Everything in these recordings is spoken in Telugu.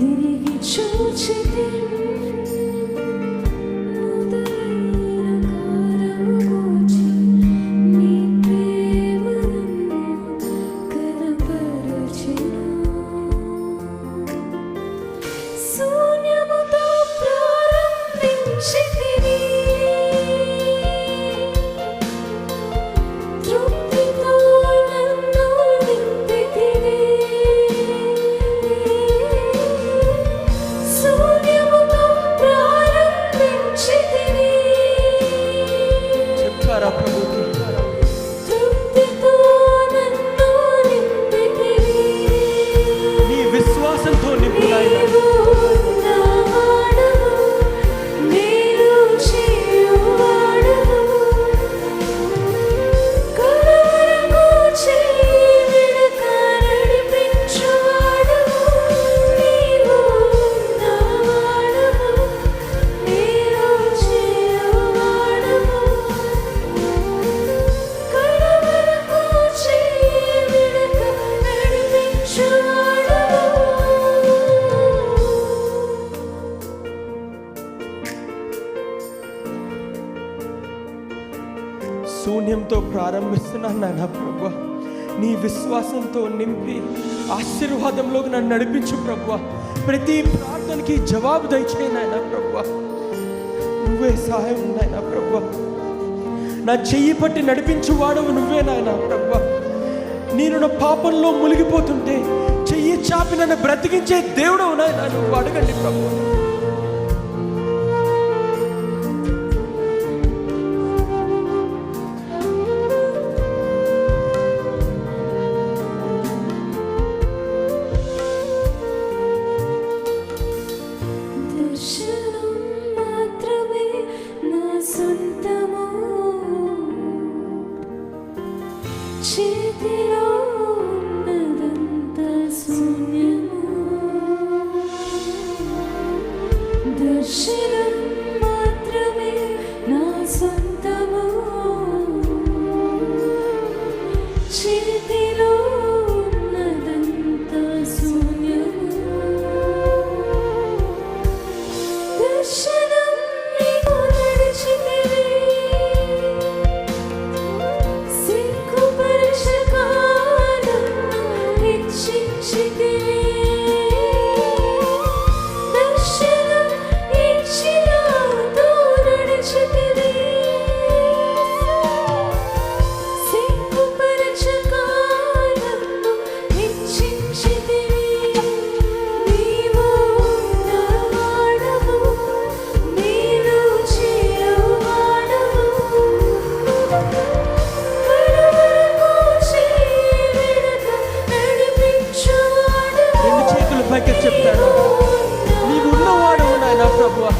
తిరిగి చూచితే శూన్యంతో ప్రారంభిస్తున్నాను నాయన ప్రభువా. నీ విశ్వాసంతో నింపి ఆశీర్వాదంలోకి నన్ను నడిపించు ప్రభువా. ప్రతి ప్రార్థనకి జవాబు దయచేయి నాయన ప్రభువా. నువ్వే సహాయం నాయన ప్రభువా. నా చెయ్యి పట్టి నడిపించు వాడవు నువ్వే నాయన ప్రభువా. నేను నా పాపంలో మునిగిపోతుంటే చెయ్యి చాపి నన్ను బ్రతికించే దేవుడవు నాయన. నువ్వు అడగండి ప్రభువా. చేతిలో ఉన్నదంతా శూన్యము, దర్శనం మాత్రమే నా సొంతము. చేతిలో ఉన్నదంతా శూన్యము, దర్శనం నీకు నడిచితివి. చెప్తాడు, నీవు ఉన్నవాడవు నాయన ప్రభువా,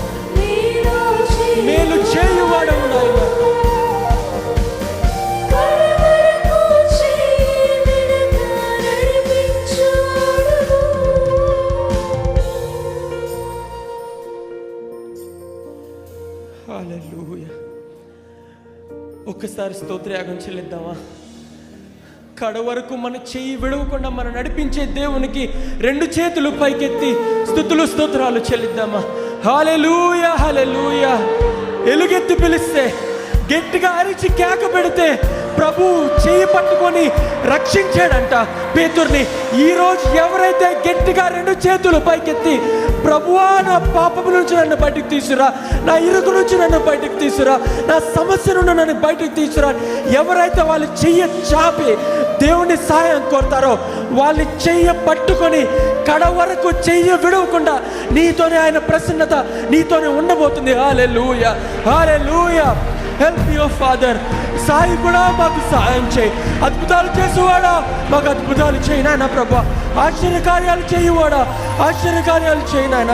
మేలు చేయువాడవు నాయన. హల్లెలూయా. ఒక్కసారి స్తోత్రయాగం చెల్లిద్దామా? కడ వరకు మన చెయ్యి విడవకుండా మనం నడిపించే దేవునికి రెండు చేతులు పైకెత్తి స్తుతులు స్తోత్రాలు చెల్లిద్దామా? హల్లెలూయా, హల్లెలూయా. ఎలుగెత్తి పిలిస్తే, గట్టిగా అరిచి కేక పెడితే ప్రభు చెయ్యి పట్టుకొని రక్షించాడంట పేతుర్ని. ఈరోజు ఎవరైతే గట్టిగా రెండు చేతులు పైకెత్తి ప్రభువా నా పాపము నుంచి నన్ను బయటకు తీసురా, నా ఇరుకు నుంచి నన్ను బయటకు తీసురా, నా సమస్య నుండి నన్ను బయటకు తీసురా, ఎవరైతే వాళ్ళు చెయ్యి చాపి దేవుని సహాయం కోరుతారో వాళ్ళు చెయ్యి పట్టుకొని కడ వరకు చెయ్యి విడవకుండా నీతోనే ఆయన ప్రసన్నత నీతోనే ఉండబోతుంది. Hallelujah, hallelujah. Help your father. సాయి కూడా మాకు సహాయం చేయి. అద్భుతాలు చేసేవాడా మాకు అద్భుతాలు చేయి నాయన ప్రభా. ఆశ్చర్యకార్యాలు చేయువాడా ఆశ్చర్యకార్యాలు చేయి నాయన.